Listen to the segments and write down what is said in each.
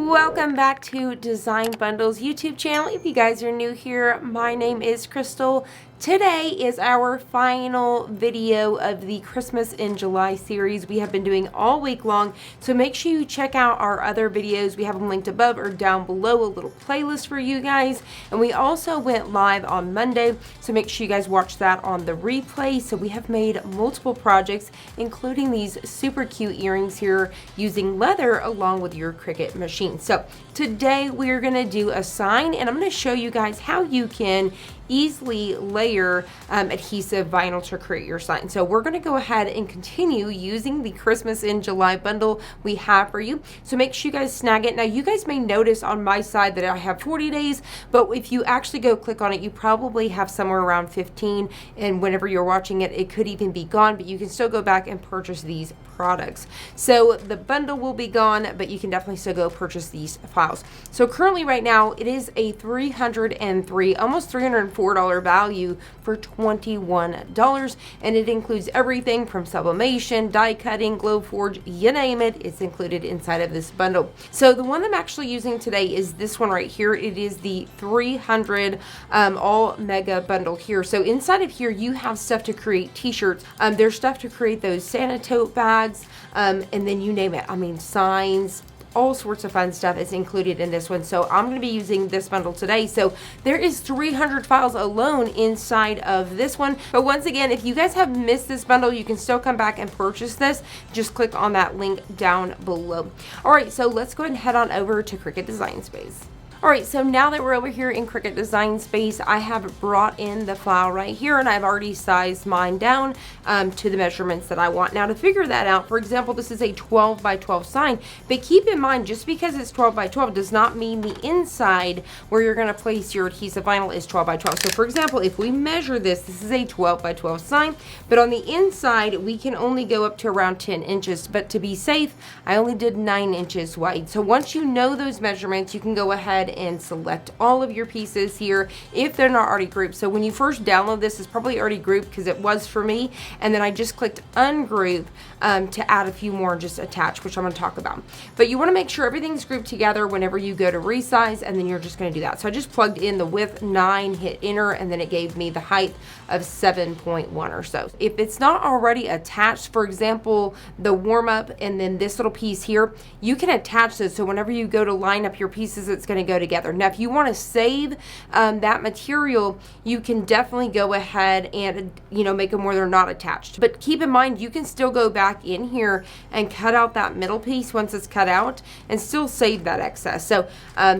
Welcome back to Design Bundles YouTube channel. If you guys are new here, my name is Crystal. Today is our final video of the Christmas in July series we have been doing all week long. So make sure you check out our other videos. We have them linked above or down below, a little playlist for you guys. And we also went live on Monday, so make sure you guys watch that on the replay. So we have made multiple projects, including these super cute earrings here using leather along with your Cricut machine. So today we're going to do a sign, and I'm going to show you guys how you can easily layer adhesive vinyl to create your sign. So we're going to go ahead and continue using the Christmas in July bundle we have for you. So make sure you guys snag it. Now you guys may notice on my side that I have 40 days, but if you actually go click on it, you probably have somewhere around 15, and whenever you're watching it, it could even be gone, but you can still go back and purchase these products. So the bundle will be gone, but you can definitely still go purchase these files. So currently right now it is a $303, almost $304 value for $21, and it includes everything from sublimation, die cutting, glow forge, you name it, it's included inside of this bundle. So the one I'm actually using today is this one right here. It is the 300 all mega bundle here. So inside of here you have stuff to create t-shirts, there's stuff to create those Santa tote bags, and then you name it. I mean, signs, all sorts of fun stuff is included in this one. So I'm going to be using this bundle today. So there is 300 files alone inside of this one. But once again, if you guys have missed this bundle, you can still come back and purchase this. Just click on that link down below. All right, so let's go ahead and head on over to Cricut Design Space. Alright, so now that we're over here in Cricut Design Space, I have brought in the file right here, and I've already sized mine down to the measurements that I want. Now to figure that out, for example, this is a 12 by 12 sign, but keep in mind, just because it's 12 by 12 does not mean the inside where you're going to place your adhesive vinyl is 12 by 12. So for example, if we measure this, this is a 12 by 12 sign, but on the inside, we can only go up to around 10 inches, but to be safe, I only did 9 inches wide. So once you know those measurements, you can go ahead and select all of your pieces here if they're not already grouped. So when you first download this, it's probably already grouped because it was for me, and then I just clicked ungroup to add a few more and just attach, which I'm going to talk about. But you want to make sure everything's grouped together whenever you go to resize, and then you're just going to do that. So I just plugged in the width 9, hit enter, and then it gave me the height of 7.1 or so. If it's not already attached, for example, the warm up and then this little piece here, you can attach this, so whenever you go to line up your pieces, it's going to go together. Now if you want to save that material, you can definitely go ahead and make them where they're not attached, but keep in mind you can still go back in here and cut out that middle piece once it's cut out and still save that excess. So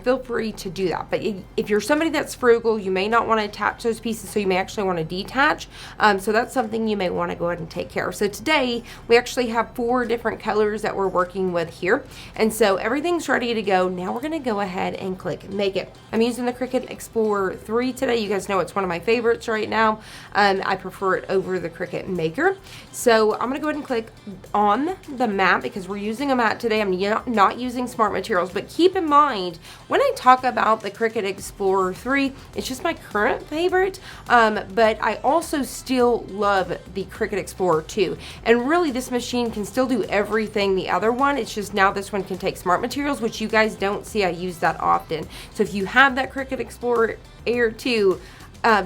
feel free to do that. But if you're somebody that's frugal, you may not want to attach those pieces, so you may actually want to detach. So that's something you may want to go ahead and take care of. So today we actually have 4 different colors that we're working with here, and so everything's ready to go. Now we're going to go ahead and click make it. I'm using the Cricut Explorer 3 today. You guys know it's one of my favorites right now. I prefer it over the Cricut Maker. So I'm going to go ahead and click on the mat because we're using a mat today. I'm not using smart materials, but keep in mind when I talk about the Cricut Explorer 3, it's just my current favorite, but I also still love the Cricut Explorer 2, and really this machine can still do everything the other one. It's just now this one can take smart materials, which you guys don't see I use that often. So if you have that Cricut Explorer Air 2,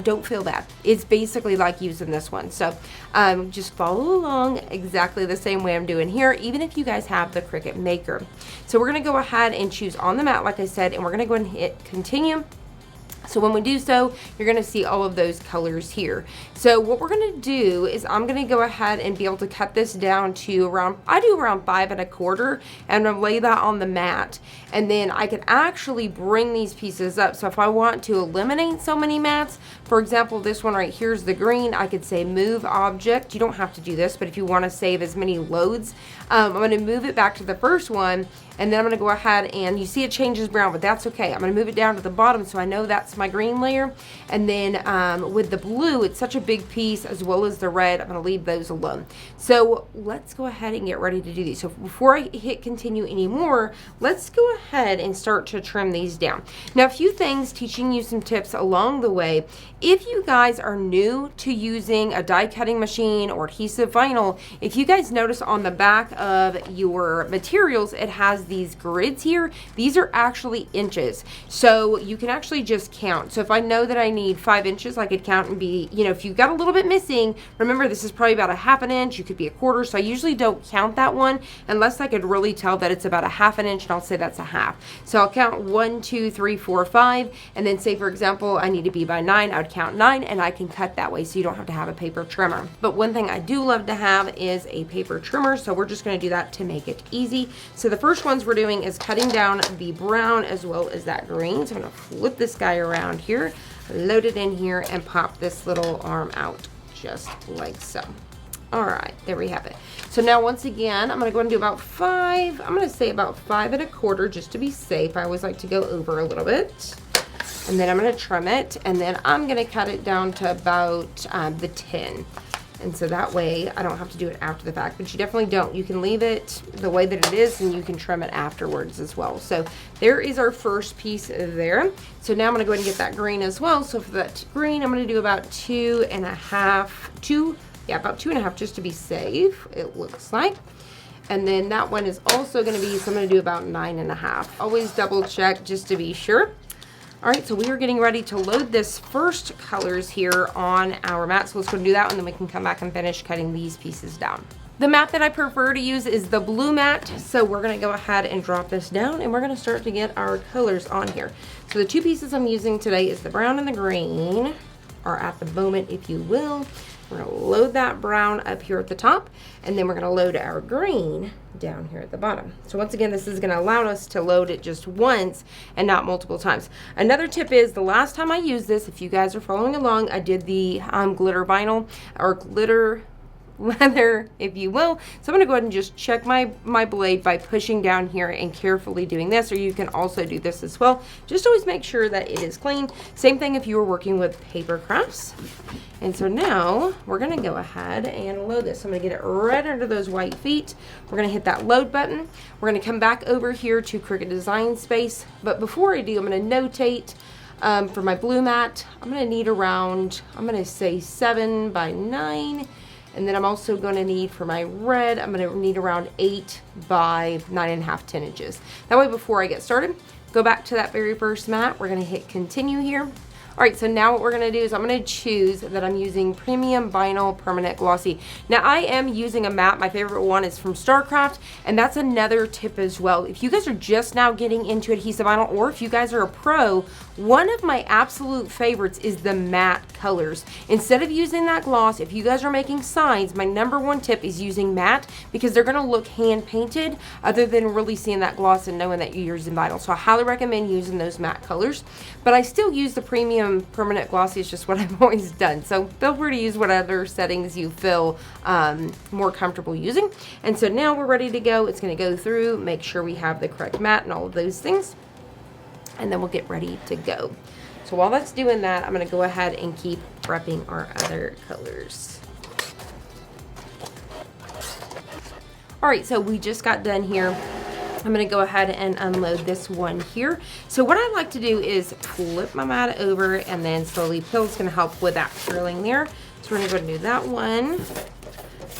don't feel bad. It's basically like using this one. So just follow along exactly the same way I'm doing here, even if you guys have the Cricut Maker. So we're going to go ahead and choose on the mat, like I said, and we're going to go ahead and hit continue. So when we do so, you're going to see all of those colors here. So what we're going to do is I'm going to go ahead and be able to cut this down to around, I do around 5 1/4, and I'm going to lay that on the mat. And then I can actually bring these pieces up. So if I want to eliminate so many mats, for example, this one right here is the green, I could say move object. You don't have to do this, but if you want to save as many loads, I'm going to move it back to the first one. And then I'm going to go ahead and you see it changes brown, but that's okay. I'm going to move it down to the bottom so I know that's my green layer. And then with the blue, it's such a big piece, as well as the red, I'm going to leave those alone. So let's go ahead and get ready to do these. So before I hit continue anymore, let's go ahead and start to trim these down. Now a few things, teaching you some tips along the way. If you guys are new to using a die cutting machine or adhesive vinyl, if you guys notice on the back of your materials, it has these grids here, these are actually inches. So you can actually just count. So if I know that I need 5 inches, I could count and be, you know, if you've got a little bit missing, remember this is probably about a 1/2 inch, you could be 1/4. So I usually don't count that one unless I could really tell that it's about a 1/2 inch, and I'll say that's a 1/2. So I'll count 1, 2, 3, 4, 5, and then say, for example, I need to be by 9, I would count 9, and I can cut that way so you don't have to have a paper trimmer. But one thing I do love to have is a paper trimmer, so we're just going to do that to make it easy. So the first ones we're doing is cutting down the brown as well as that green. So I'm going to flip this guy around here, load it in here, and pop this little arm out just like so. All right, there we have it. So now once again, I'm going to go ahead and do about 5. I'm going to say about 5 1/4 just to be safe. I always like to go over a little bit. And then I'm going to trim it, and then I'm going to cut it down to about the 10. And so that way I don't have to do it after the fact, but you definitely don't. You can leave it the way that it is, and you can trim it afterwards as well. So there is our first piece there. So now I'm going to go ahead and get that green as well. So for that green, I'm going to do about 2.5, about 2.5 just to be safe, it looks like. And then that one is also going to be, so I'm going to do about 9.5. Always double check just to be sure. All right, so we are getting ready to load this first colors here on our mat. So let's go and do that, and then we can come back and finish cutting these pieces down. The mat that I prefer to use is the blue mat. So we're gonna go ahead and drop this down, and we're gonna start to get our colors on here. So the 2 pieces I'm using today is the brown and the green, or at the moment, if you will. We're gonna load that brown up here at the top, and then we're gonna load our green down here at the bottom. So once again, this is gonna allow us to load it just once and not multiple times. Another tip is, the last time I used this, if you guys are following along, I did the glitter vinyl, or glitter leather, if you will. So I'm going to go ahead and just check my blade by pushing down here and carefully doing this, or you can also do this as well. Just always make sure that it is clean. Same thing if you were working with paper crafts. And so now we're going to go ahead and load this. So I'm going to get it right under those white feet. We're going to hit that load button. We're going to come back over here to Cricut Design Space. But before I do, I'm going to notate for my blue mat, I'm going to need around, I'm going to say 7 by 9. And then I'm also going to need, for my red, I'm going to need around 8 by 9.5, 10 inches. That way, before I get started, go back to that very first mat. We're going to hit continue here. All right, so now what we're going to do is I'm going to choose that I'm using Premium Vinyl Permanent Glossy. Now, I am using a mat. My favorite one is from Starcraft, and that's another tip as well. If you guys are just now getting into adhesive vinyl, or if you guys are a pro, one of my absolute favorites is the matte colors. Instead of using that gloss, if you guys are making signs, my #1 tip is using matte, because they're going to look hand painted other than really seeing that gloss and knowing that you're using vinyl. So I highly recommend using those matte colors, but I still use the Premium Permanent Glossy. Is just what I've always done. So feel free to use whatever settings you feel more comfortable using. And so now we're ready to go. It's going to go through, make sure we have the correct mat and all of those things, and then we'll get ready to go. So while that's doing that, I'm going to go ahead and keep prepping our other colors. All right, so we just got done here. I'm going to go ahead and unload this one here. So what I like to do is flip my mat over and then slowly peel. It's going to help with that curling there. So we're going to go ahead and do that one.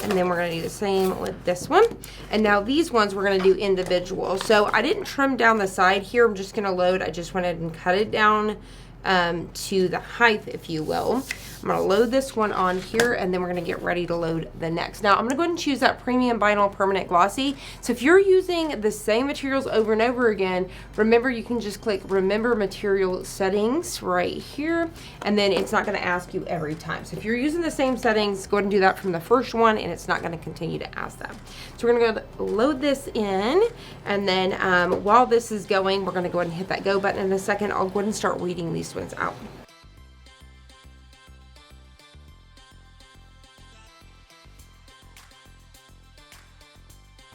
And then we're going to do the same with this one. And now these ones we're going to do individual. So I didn't trim down the side here. I'm just going to load. I just went ahead and cut it down to the height, if you will. I'm going to load this one on here, and then we're going to get ready to load the next. Now, I'm going to go ahead and choose that Premium Vinyl Permanent Glossy. So if you're using the same materials over and over again, remember you can just click Remember Material Settings right here, and then it's not going to ask you every time. So if you're using the same settings, go ahead and do that from the first one, and it's not going to continue to ask that. So we're going to go load this in, and then while this is going, we're going to go ahead and hit that go button in a second. I'll go ahead and start weeding these ones out.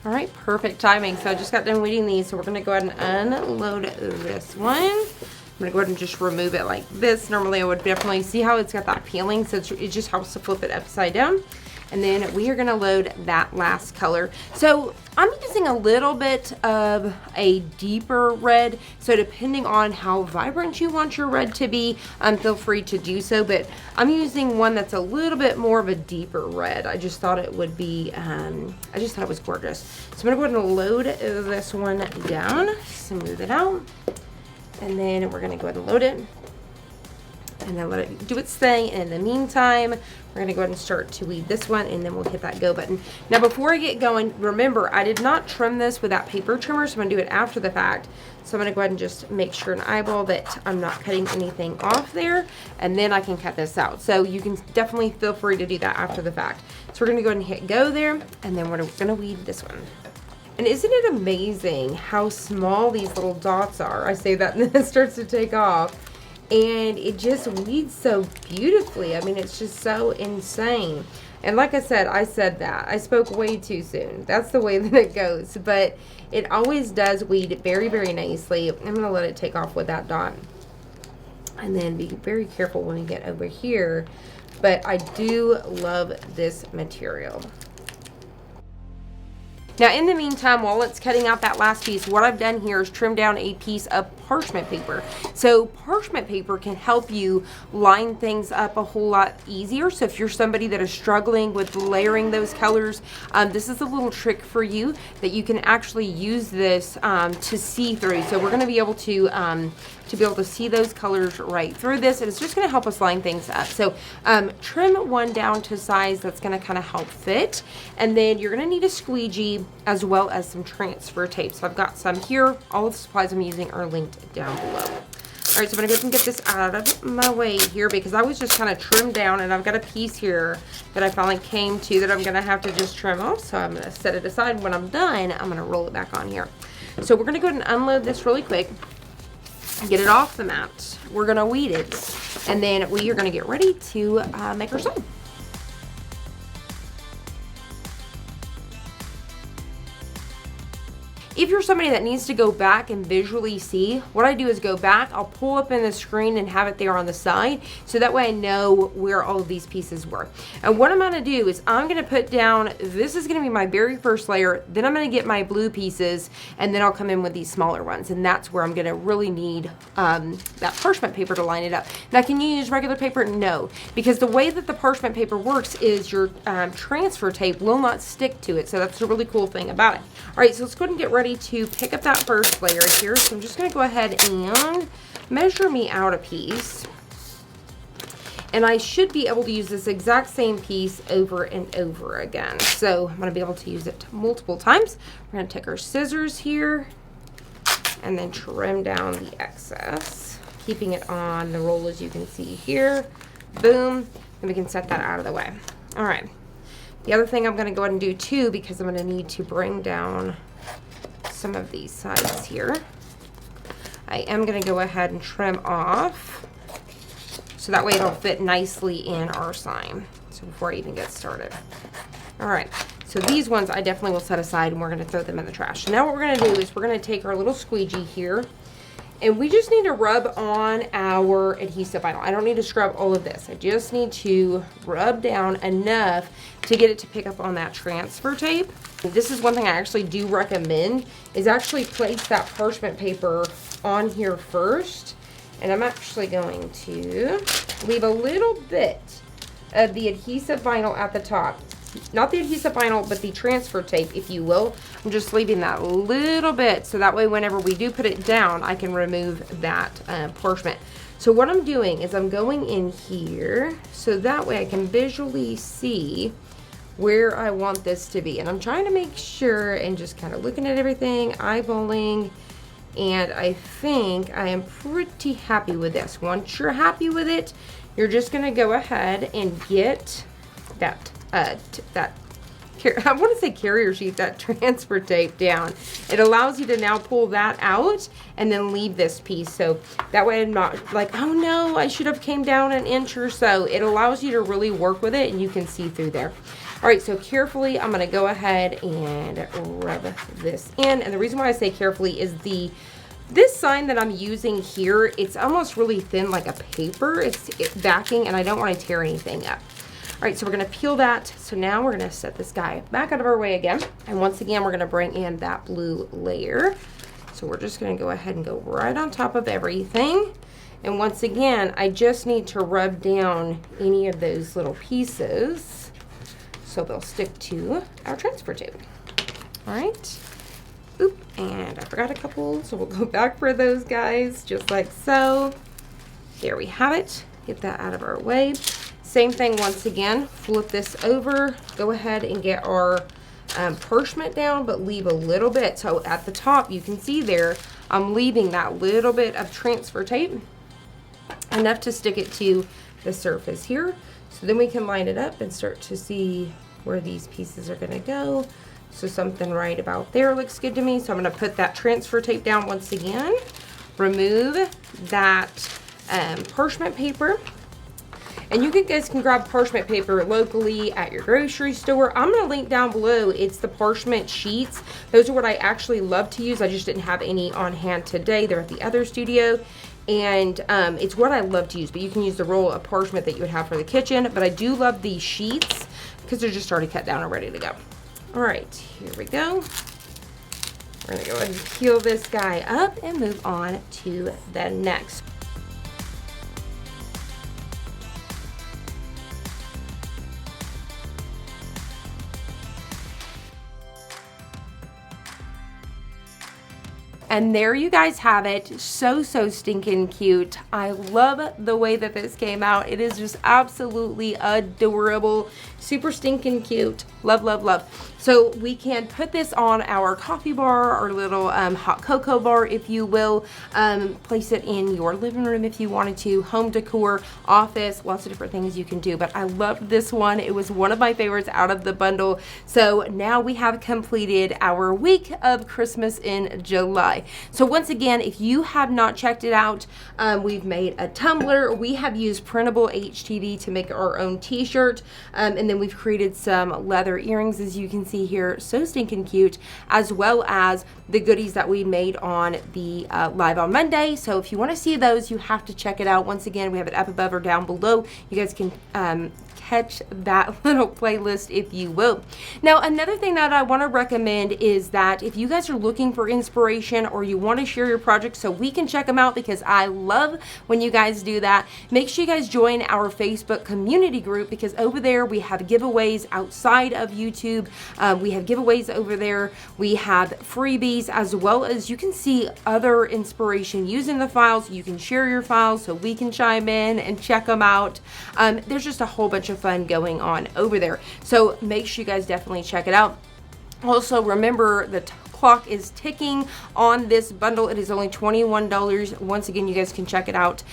All right, perfect timing. So I just got done weeding these, so we're gonna go ahead and unload this one. I'm gonna go ahead and just remove it like this. Normally I would definitely see how it's got that peeling, so it just helps to flip it upside down. And then we are gonna load that last color. So I'm using a little bit of a deeper red. So depending on how vibrant you want your red to be, feel free to do so. But I'm using one that's a little bit more of a deeper red. I just thought it would be, I just thought it was gorgeous. So I'm gonna go ahead and load this one down, smooth it out. And then we're gonna go ahead and load it. And then let it do its thing. And in the meantime, we're gonna go ahead and start to weed this one, and then we'll hit that go button. Now before I get going, remember I did not trim this with that paper trimmer, so I'm gonna do it after the fact. So I'm gonna go ahead and just make sure and eyeball that I'm not cutting anything off there, and then I can cut this out. So you can definitely feel free to do that after the fact. So we're gonna go ahead and hit go there, and then we're gonna weed this one. And isn't it amazing how small these little dots are? I say that and then it starts to take off. And it just weeds so beautifully. I mean, it's just so insane. And like I said that. I spoke way too soon. That's the way that it goes. But it always does weed very, very nicely. I'm going to let it take off with that dot. And then be very careful when you get over here. But I do love this material. Now, in the meantime, while it's cutting out that last piece, what I've done here is trim down a piece of parchment paper. So parchment paper can help you line things up a whole lot easier. So if you're somebody that is struggling with layering those colors, this is a little trick for you that you can actually use this to see through. So we're going to be able to see those colors right through this, and it's just going to help us line things up. So trim one down to size that's going to kind of help fit, and then you're going to need a squeegee as well as some transfer tape. So I've got some here. All of the supplies I'm using are linked down below. All right, so I'm going to go ahead and get this out of my way here because I was just kind of trimmed down, and I've got a piece here that I finally came to that I'm going to have to just trim off. So I'm going to set it aside. When I'm done, I'm going to roll it back on here. So we're going to go ahead and unload this really quick. Get it off the mat. We're going to weed it, and then we are going to get ready to make our sign. If you're somebody that needs to go back and visually see, what I do is go back, I'll pull up in the screen and have it there on the side, so that way I know where all of these pieces were. And what I'm gonna do is I'm gonna put down, this is gonna be my very first layer, then I'm gonna get my blue pieces, and then I'll come in with these smaller ones, and that's where I'm gonna really need that parchment paper to line it up. Now, can you use regular paper? No, because the way that the parchment paper works is your transfer tape will not stick to it, so that's a really cool thing about it. All right, so let's go ahead and get ready to pick up that first layer here. So I'm just going to go ahead and measure me out a piece. And I should be able to use this exact same piece over and over again. So I'm going to be able to use it multiple times. We're going to take our scissors here and then trim down the excess, keeping it on the roll as you can see here. Boom. And we can set that out of the way. All right. The other thing I'm going to go ahead and do too, because I'm going to need to bring down some of these sides here, I am going to go ahead and trim off so that way it'll fit nicely in our sign. So before I even get started. All right, so these ones I definitely will set aside, and we're going to throw them in the trash. Now what we're going to do is we're going to take our little squeegee here, and we just need to rub on our adhesive vinyl. I don't need to scrub all of this. I just need to rub down enough to get it to pick up on that transfer tape. This is one thing I actually do recommend, is actually place that parchment paper on here first. And I'm actually going to leave a little bit of the adhesive vinyl at the top. Not the adhesive vinyl, but the transfer tape, if you will. I'm just leaving that little bit, so that way whenever we do put it down, I can remove that parchment. So what I'm doing is I'm going in here, so that way I can visually see where I want this to be. And I'm trying to make sure and just kind of looking at everything, eyeballing, and I think I am pretty happy with this. Once you're happy with it, you're just gonna go ahead and get that I want to say carrier sheet, that transfer tape down. It allows you to now pull that out and then leave this piece. So that way I'm not like, oh no, I should have came down an inch or so. It allows you to really work with it, and you can see through there. All right, so carefully, I'm going to go ahead and rub this in. And the reason why I say carefully is this sign that I'm using here, it's almost really thin like a paper. It's backing, and I don't want to tear anything up. All right, so we're gonna peel that. So now we're gonna set this guy back out of our way again. And once again, we're gonna bring in that blue layer. So we're just gonna go ahead and go right on top of everything. And once again, I just need to rub down any of those little pieces so they'll stick to our transfer tape. All right. Oop, and I forgot a couple, so we'll go back for those guys, just like so. There we have it. Get that out of our way. Same thing once again, flip this over, go ahead and get our parchment down, but leave a little bit. So at the top, you can see there, I'm leaving that little bit of transfer tape, enough to stick it to the surface here. So then we can line it up and start to see where these pieces are gonna go. So something right about there looks good to me. So I'm gonna put that transfer tape down once again, remove that parchment paper. And you guys can grab parchment paper locally at your grocery store. I'm gonna link down below. It's the parchment sheets. Those are what I actually love to use. I just didn't have any on hand today. They're at the other studio. And it's what I love to use, but you can use the roll of parchment that you would have for the kitchen. But I do love these sheets because they're just already cut down and ready to go. All right, here we go. We're gonna go ahead and peel this guy up and move on to the next. And there you guys have it. So stinking cute. I love the way that this came out. It is just absolutely adorable. Super stinking cute. Love, love, love. So we can put this on our coffee bar, our little hot cocoa bar, if you will. Place it in your living room if you wanted to. Home decor, office, lots of different things you can do. But I loved this one. It was one of my favorites out of the bundle. So now we have completed our week of Christmas in July. So once again, if you have not checked it out, we've made a tumbler. We have used printable HTV to make our own t-shirt. And then we've created some leather earrings, as you can see here. So stinking cute, as well as the goodies that we made on the Live on Monday. So if you want to see those, you have to check it out. Once again, we have it up above or down below. You guys can catch that little playlist, if you will. Now, another thing that I want to recommend is that if you guys are looking for inspiration or you want to share your projects so we can check them out, because I love when you guys do that, make sure you guys join our Facebook community group, because over there we have giveaways outside of YouTube. We have giveaways over there. We have freebies, as well as you can see other inspiration using the files. You can share your files so we can chime in and check them out. There's just a whole bunch of fun going on over there. So make sure you guys definitely check it out. Also, remember the clock is ticking on this bundle. It is only $21. Once again, you guys can check it out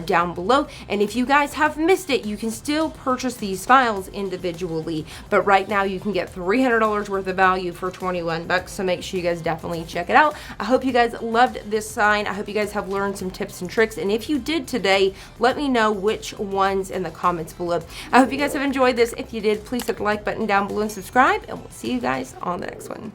down below. And if you guys have missed it, you can still purchase these files individually. But right now, you can get $300 worth of value for 21 bucks. So make sure you guys definitely check it out. I hope you guys loved this sign. I hope you guys have learned some tips and tricks. And if you did today, let me know which ones in the comments below. I hope you guys have enjoyed this. If you did, please hit the like button down below and subscribe. And we'll see you guys on the next one.